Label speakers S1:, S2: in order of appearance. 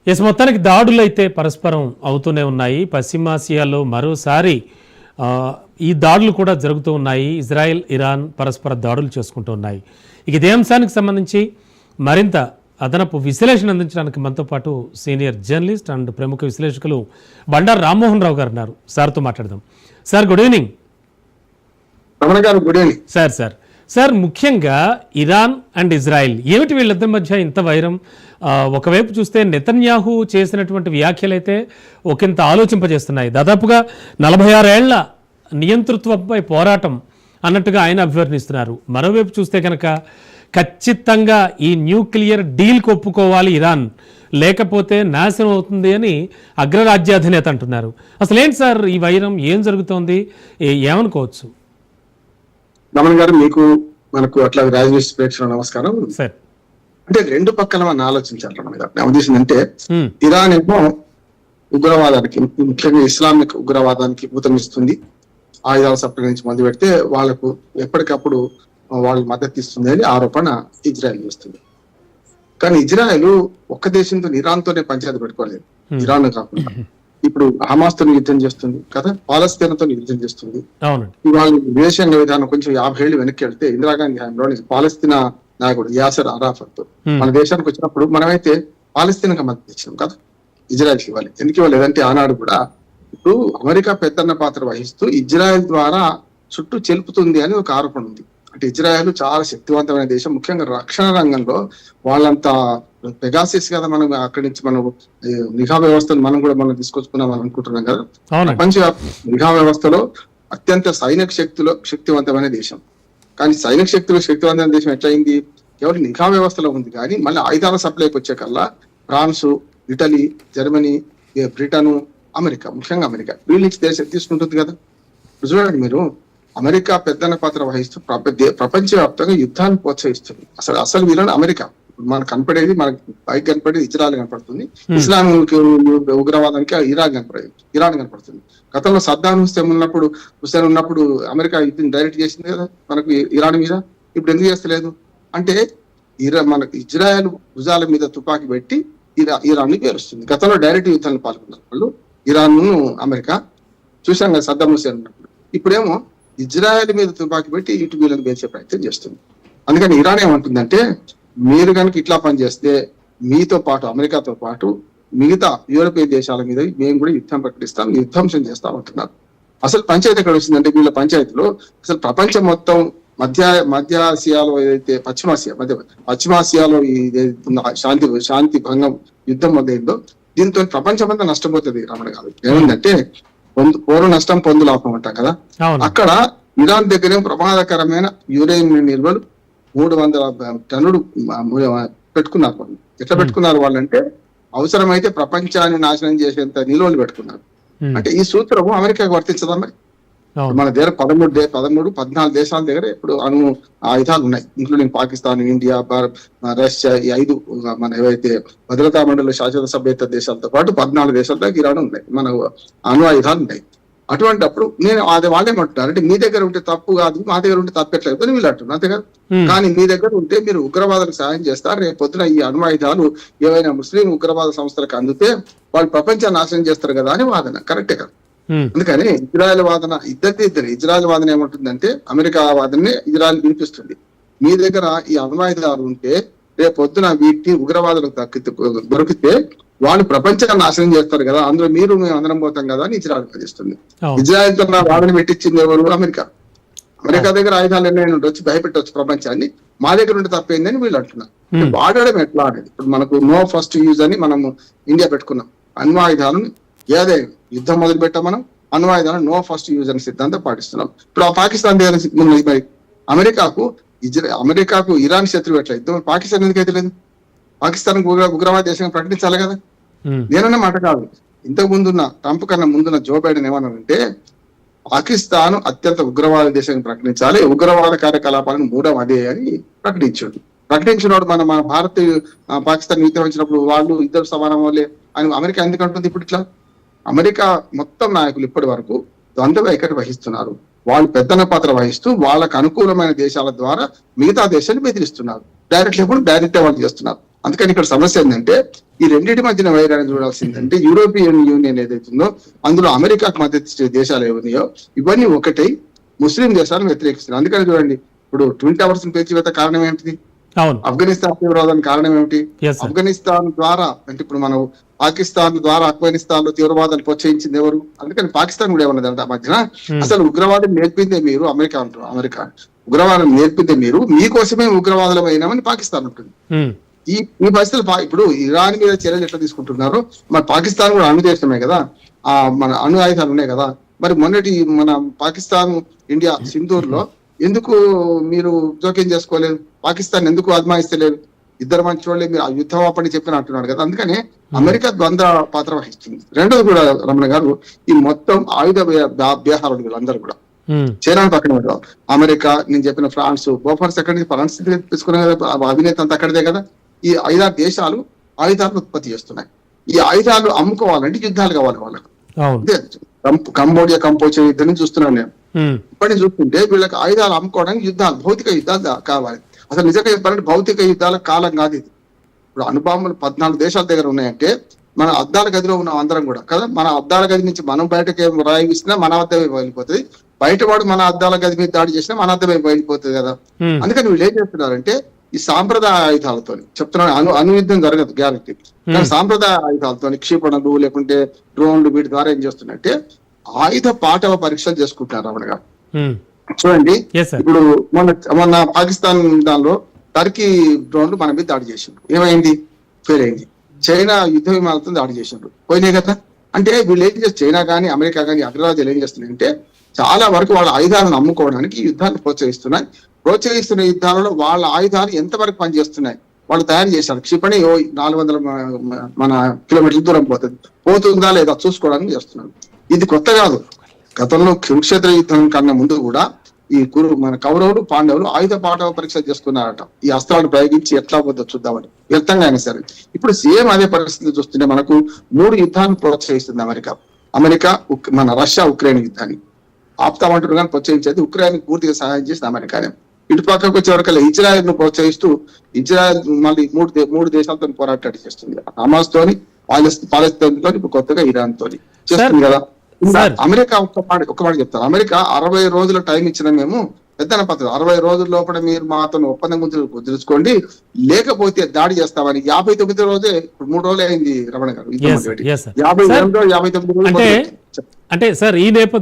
S1: మొత్తానికి దాడులు అయితే పరస్పరం అవుతూనే ఉన్నాయి. పశ్చిమాసియాలో మరోసారి ఈ దాడులు కూడా జరుగుతూ ఉన్నాయి. ఇజ్రాయెల్, ఇరాన్ పరస్పర దాడులు చేసుకుంటూ ఉన్నాయి. ఇదే అంశానికి సంబంధించి మరింత అదనపు విశ్లేషణ అందించడానికి మనతో పాటు సీనియర్ జర్నలిస్ట్ అండ్ ప్రముఖ విశ్లేషకులు బండారు రామ్మోహన్ రావు గారు ఉన్నారు. సార్తో మాట్లాడదాం. Sir, good evening. సార్, ముఖ్యంగా ఇరాన్ అండ్ ఇజ్రాయెల్ ఏమిటి వీళ్ళిద్దరి మధ్య ఇంత వైరం? ఒకవైపు చూస్తే నెతన్యాహు చేసినటువంటి వ్యాఖ్యలు అయితే ఒకంత ఆలోచింపజేస్తున్నాయి. దాదాపుగా 46 ఏళ్ల నియంతృత్వంపై పోరాటం అన్నట్టుగా ఆయన అభివర్ణిస్తున్నారు. మరోవైపు చూస్తే కనుక ఖచ్చితంగా ఈ న్యూక్లియర్ డీల్కి ఒప్పుకోవాలి ఇరాన్, లేకపోతే నాశనం అవుతుంది అని అగ్రరాజ్యాధినేత అంటున్నారు. అసలు ఏంటి సార్ ఈ వైరం? ఏం జరుగుతోంది? ఏమనుకోవచ్చు?
S2: రమణ గారు, మీకు మనకు అట్లా రాజనీతి ప్రేక్షకుల నమస్కారం.
S1: సార్,
S2: అంటే రెండు పక్కల మనం ఆలోచించాలి రమణ గారు. నా ఉద్దేశం అంటే ఇరాన్ ఏమో ఉగ్రవాదానికి, ముఖ్యంగా ఇస్లామిక్ ఉగ్రవాదానికి ఊతమిస్తుంది. ఆయుధాల సప్లై నుంచి మొదలు పెడితే వాళ్లకు ఎప్పటికప్పుడు వాళ్ళు మద్దతు ఇస్తుంది అని ఆరోపణ ఇజ్రాయెల్ చేస్తుంది. కానీ ఇజ్రాయెల్ ఒక్క దేశంతో ఇరాన్తోనే పంచాయతీ పెట్టుకోలేదు. ఇరాన్ కాకుండా ఇప్పుడు హమాస్తో యుద్ధం చేస్తుంది కదా, పాలస్తీనాతో యుద్ధం చేస్తుంది. ఇవాళ విదేశాంగ విధానం కొంచెం 50 ఏళ్ళు వెనక్కి వెళ్తే ఇందిరాగాంధీ హయాంలో పాలస్తీనా నాయకుడు యాసర్ అరాఫత్ మన దేశానికి వచ్చినప్పుడు మనమైతే పాలస్తీనాకి మద్దతు ఇచ్చాం కదా, ఇజ్రాయెల్కి ఇవ్వాలి. ఎందుకు ఇవ్వలేదంటే ఆనాడు కూడా ఇప్పుడు అమెరికా పెద్దన్న పాత్ర వహిస్తూ ఇజ్రాయెల్ ద్వారా చుట్టూ చెలుపుతుంది అని ఒక ఆరోపణ ఉంది. అంటే ఇజ్రాయెల్ చాలా శక్తివంతమైన దేశం, ముఖ్యంగా రక్షణ రంగంలో వాళ్ళంతా పెగాసిస్ కదా. మనం అక్కడి నుంచి మనం నిఘా వ్యవస్థను మనం తీసుకొచ్చుకున్నాం అనుకుంటున్నాం కదా. ప్రపంచ నిఘా వ్యవస్థలో అత్యంత సైనిక శక్తివంతమైన దేశం. కానీ సైనిక శక్తివంతమైన దేశం ఎట్లయింది? కేవలం నిఘా వ్యవస్థలో ఉంది. కానీ మళ్ళీ ఆయుధాల సప్లైకి వచ్చే కల్లా France, Italy, Germany, Britain, America, ముఖ్యంగా అమెరికా వీళ్ళ నుంచి దేశం తీసుకుంటుంది కదా. చూడండి మీరు, అమెరికా పెద్దన్న పాత్ర వహిస్తూ ప్రపంచవ్యాప్తంగా యుద్ధాన్ని ప్రోత్సహిస్తుంది. అసలు వీళ్ళని అమెరికా. మనకు కనపడేది, మనకి పైకి కనపడేది ఇజ్రాయెల్ కనపడుతుంది. ఇస్లామిక్ ఉగ్రవాదానికి ఇరాన్ కనపడుతుంది. గతంలో సద్దాం హుస్సేన్ ఉన్నప్పుడు అమెరికా యుద్ధం డైరెక్ట్ చేసింది కదా మనకు ఇరాన్ మీద. ఇప్పుడు ఎందుకు చేస్తలేదు అంటే మనకు ఇజ్రాయెల్ భుజాల మీద తుపాకీ పెట్టి ఇరాన్ ని పేరుస్తుంది. గతంలో డైరెక్ట్ యుద్ధాన్ని పాల్గొన్నారు వాళ్ళు, ఇరాన్, అమెరికా. చూసాం కదా సద్దాం హుస్సేన్ ఉన్నప్పుడు. ఇప్పుడేమో ఇజ్రాయెల్ మీద తుపాకీ పెట్టి ఇటు వీళ్ళని పేర్చే ప్రయత్నం చేస్తుంది. అందుకని ఇరాన్ ఏమంటుందంటే, మీరు కనుక ఇట్లా పనిచేస్తే మీతో పాటు అమెరికాతో పాటు మిగతా యూరోపియన్ దేశాల మీద మేము కూడా యుద్ధం ప్రకటిస్తాం, విధ్వంసం చేస్తాం అంటున్నారు. అసలు పంచాయతీ ఎక్కడ వచ్చిందంటే, వీళ్ళ పంచాయతీలో అసలు ప్రపంచం మొత్తం మధ్య ఆసియాలో ఏదైతే పశ్చిమాసియాలో శాంతి భంగం యుద్ధం మొదలైందో దీంతో ప్రపంచం అంతా నష్టపోతుంది. రమణ గారు, ఏముందంటే పూర్వ నష్టం పొందు లాభం అంటాం కదా. అక్కడ ఇరాన్ దగ్గర ప్రమాదకరమైన యురేనియం నిల్వలు 300 టన్నులు పెట్టుకున్నారు వాళ్ళు. ఎట్లా పెట్టుకున్నారు వాళ్ళంటే, అవసరమైతే ప్రపంచాన్ని నాశనం చేసేంత నిల్వలు పెట్టుకున్నారు. అంటే ఈ సూత్రము అమెరికాకు వర్తించదా? మరి మన దగ్గర 14 దేశాల దగ్గర ఇప్పుడు ఆయుధాలు ఉన్నాయి, ఇంక్లూడింగ్ పాకిస్తాన్, ఇండియా, రష్యా. ఈ 5 మన ఏవైతే భద్రతా మండలి శాశ్వత సభ్యత దేశాలతో పాటు 14 దేశాల దగ్గర ఇరాన్ ఉన్నాయి, మన ఆయుధాలు ఉన్నాయి. అటువంటిప్పుడు వాళ్ళేమంటున్నారు అంటే, మీ దగ్గర ఉంటే తప్పు కాదు, మా దగ్గర ఉంటే తప్పెట్లేదు అని వీళ్ళు అంటున్నారు, అంతే కదా. కానీ మీ దగ్గర ఉంటే మీరు ఉగ్రవాదులకు సాయం చేస్తారు. రేపు పొద్దున ఈ ఆయుధాలు ఏవైనా ముస్లిం ఉగ్రవాద సంస్థలకు అందితే వాళ్ళు ప్రపంచాన్ని నాశనం చేస్తారు కదా అని వాదన. కరెక్టే కదా. అందుకని ఇజ్రాయెల్ వాదన ఇజ్రాయెల్ వాదన ఏమంటుందంటే, అమెరికా వాదనని ఇజ్రాయెల్ వినిపిస్తుంది. మీ దగ్గర ఈ ఆయుధాలు ఉంటే రేపు పొద్దున వీటిని ఉగ్రవాదులకు దొరికితే వాళ్ళు ప్రపంచాన్ని నాశనం చేస్తారు కదా, అందులో మేము అందరం పోతాం కదా అని ఇజ్రాయెల్ వాదిస్తుంది. ఇజ్రాయెల్ తో వాదన పెట్టించింది ఎవరు? అమెరికా. అమెరికా దగ్గర ఆయుధాలు ఎన్నైనా ఉండొచ్చు, భయపెట్టవచ్చు ప్రపంచాన్ని, మా దగ్గర ఉంటే తప్పైందని వీళ్ళు అంటున్నారు. వాడడం ఎట్లా అనేది, ఇప్పుడు మనకు నో ఫస్ట్ యూజ్ అని మనము ఇండియా పెట్టుకున్నాం. అణ్వాయుధాలను ఏదే యుద్ధం మొదలు పెట్టాం మనం, అణ్వాయుధాలను నో ఫస్ట్ యూజ్ అని సిద్ధాంతం పాటిస్తున్నాం. ఇప్పుడు ఆ పాకిస్తాన్ దగ్గర అమెరికాకు ఇరాన్ శత్రువు ఎట్లా యుద్ధం, పాకిస్తాన్ ఎందుకైతే లేదు? పాకిస్తాన్ ఉగ్రవాద దేశంగా ప్రకటించాలి కదా. నేనన్న మాట కాదు, ఇంతకు ముందున్న ట్రంప్ కన్నా ముందున్న జో బైడెన్ ఏమన్నారంటే, పాకిస్తాన్ అత్యంత ఉగ్రవాద దేశంగా ప్రకటించాలి, ఉగ్రవాద కార్యకలాపాలను మూడవ అదే అని ప్రకటించినోడు మన భారత్ పాకిస్తాన్ యుద్ధం వచ్చినప్పుడు వాళ్ళు ఇద్దరు సమానం వాళ్ళే అని అమెరికా ఎందుకంటుంది? ఇప్పుడు ఇట్లా అమెరికా మొత్తం నాయకులు ఇప్పటి వరకు ద్వంద్వ వైఖరి వహిస్తున్నారు. వాళ్ళు పెద్దన్న పాత్ర వహిస్తూ వాళ్ళకు అనుకూలమైన దేశాల ద్వారా మిగతా దేశాన్ని బెదిరిస్తున్నారు. డైరెక్ట్ వాళ్ళు చేస్తున్నారు. అందుకని ఇక్కడ సమస్య ఏంటంటే ఈ రెండింటి మధ్యన వైరాన్ని చూడాల్సిందంటే యూరోపియన్ యూనియన్ ఏదైతే ఉందో అందులో అమెరికాకు మద్దతు ఇచ్చే దేశాలు ఏమున్నాయో ఇవన్నీ ఒకటై ముస్లిం దేశాలను వ్యతిరేకిస్తున్నాయి. అందుకని చూడండి ఇప్పుడు ట్విన్ టవర్స్ పేల్చివేత కారణం ఏంటిది?
S1: అవును,
S2: ఆఫ్ఘనిస్తాన్ తీవ్రవాదానికి కారణం ఏమిటి?
S1: Yes, sir.
S2: ఆఫ్ఘనిస్తాన్ ద్వారా అంటే ఇప్పుడు మనం పాకిస్తాన్ ద్వారా ఆఫ్ఘనిస్తాన్ లో తీవ్రవాదాన్ని ప్రోత్సహించింది ఎవరు? అందుకని పాకిస్తాన్ కూడా ఏమన్నదంటే ఆ మధ్యన అసలు ఉగ్రవాదం నేర్పిందే మీరు అమెరికా అంటారు. అమెరికా ఉగ్రవాదం నేర్పిందే మీరు, మీకోసమే ఉగ్రవాదులమైనామని పాకిస్తాన్ ఉంటుంది.
S1: ఉమ్,
S2: ఈ ఈ పరిస్థితులు ఇప్పుడు ఇరాన్ మీద చర్యలు ఎట్లా తీసుకుంటున్నారు? మరి పాకిస్తాన్ కూడా అణు దేశమే కదా, ఆ మన అణు ఆయుధాలు ఉన్నాయి కదా. మరి మొన్నటి మన పాకిస్తాన్ ఇండియా సింధూర్ లో ఎందుకు మీరు జోక్యం చేసుకోలేదు? పాకిస్తాన్ ఎందుకు అద్మాయిస్తలేదు? ఇద్దరు మంచి వాళ్ళే మీరు ఆ యుద్ధం ఆపని చెప్పిన అంటున్నాడు కదా. అందుకని అమెరికా ద్వంద్వ పాత్ర వహిస్తుంది. రెండోది కూడా రమణ గారు, ఈ మొత్తం ఆయుధ వ్యవహారాలు వీళ్ళందరూ కూడా
S1: ఉమ్,
S2: చైనా పక్కన పెడదాం, అమెరికా, నేను చెప్పిన ఫ్రాన్స్, బోఫర్స్ ఎక్కడి నుంచి ఫ్రాన్స్ తీసుకునే అవినేత అంతా అక్కడిదే కదా. ఈ 5-6 దేశాలు ఆయుధాలను ఉత్పత్తి చేస్తున్నాయి. ఈ ఆయుధాలు అమ్ముకోవాలంటే యుద్ధాలు కావాలి వాళ్ళకు.
S1: అవును,
S2: కంబోడియా కంపోజియా యుద్ధం నుంచి చూస్తున్నాను నేను.
S1: ఉమ్,
S2: ఇప్పటి చూస్తుంటే వీళ్ళకి ఆయుధాలు అమ్ముకోవడానికి యుద్ధాలు, భౌతిక యుద్ధాలు కావాలి. అసలు నిజంగా చెప్పాలంటే భౌతిక యుద్ధాల కాలం కాదు ఇది. ఇప్పుడు అణుబాంబులు 14 దేశాల దగ్గర ఉన్నాయంటే మన అద్దాల గదిలో ఉన్న అందరం కూడా కదా, మన అద్దాల గది నుంచి మనం బయటకి రాయిస్తున్నా మన అద్దమే బయలుపోతుంది, బయట వాడు మన అద్దాల గది మీద దాడి చేసినా మన అద్దమే బయలుపోతుంది కదా.
S1: ఉమ్,
S2: అందుకని వీళ్ళు ఏం చేస్తున్నారంటే ఈ సాంప్రదాయ ఆయుధాలతో చెప్తున్నాను, అణుయుద్ధం జరగదు గ్యారెంటీ, కానీ సాంప్రదాయ ఆయుధాలతో క్షిపణులు లేకుంటే డ్రోన్లు వీటి ద్వారా ఏం చేస్తున్నారంటే ఆయుధ పాఠవ పరీక్షలు చేసుకుంటున్నారు రమణ గారు.
S1: ఉమ్,
S2: చూడండి,
S1: yes, sir.
S2: ఇప్పుడు మొన్న పాకిస్తాన్ దానిలో టర్కీ డ్రోన్లు మన మీద దాడి చేసిండ్రు, ఏమైంది? ఫెయిల్ అయింది. చైనా యుద్ధ విమానాలతో దాడి చేసిండ్రు, పోయినాయి కదా. అంటే వీళ్ళు ఏం చేస్తారు, చైనా కానీ అమెరికా కానీ అగ్రరాజ్యాలు ఏం చేస్తున్నాయంటే చాలా వరకు వాళ్ళ ఆయుధాలను అమ్ముకోవడానికి యుద్ధాన్ని ప్రోత్సహిస్తున్న యుద్ధాలలో వాళ్ళ ఆయుధాలు ఎంతవరకు పనిచేస్తున్నాయి వాళ్ళు తయారు చేశారు. క్షిపణి 400 మన కిలోమీటర్ల దూరం పోతుందా లేదా చూసుకోవడానికి చేస్తున్నారు. ఇది కొత్త కాదు. గతంలో కురుక్షేత్ర యుద్ధం కన్నా ముందు కూడా ఈ మన కౌరవులు పాండవులు ఆయుధ పాఠవ పరీక్ష చేసుకున్నారట, ఈ అస్త్రాలను ప్రయోగించి ఎట్లా పోతుందో చూద్దామని. వ్యర్థంగా అయినా సరే ఇప్పుడు సేమ్ అదే పరిస్థితి చూస్తుంటే మనకు 3 యుద్ధాలను ప్రోత్సహిస్తుంది అమెరికా మన రష్యా ఉక్రెయిన్ యుద్ధాన్ని ఆపుతామంటారు కానీ ప్రోత్సహించేది ఉక్రెయిన్ పూర్తిగా సహాయం చేసింది అమెరికానే. ఇటు పక్కకు వచ్చేవరకల్లా ఇజ్రాయెల్ ను ప్రోత్సహిస్తూ ఇజ్రాయెల్ మళ్ళీ మూడు దేశాలతో పోరాటాలు చేస్తుంది, హమాస్ తోని, పాలస్తీన్ తోని, ఇప్పుడు కొత్తగా ఇరాన్ తోని చేస్తుంది కదా. అమెరికా ఒక మాట చెప్తారు, అమెరికా 60 రోజుల టైం ఇచ్చిన మేము పెద్దన పద్ధతి, 60 రోజుల లోపల మీరు మాతో ఒప్పందం కుదుర్చుకోండి లేకపోతే దాడి చేస్తామని 59 రోజే, 3 రోజులు అయింది రమణ గారు, 59 రోజు
S1: అంటే సార్ ఈ నేపథ్యంలో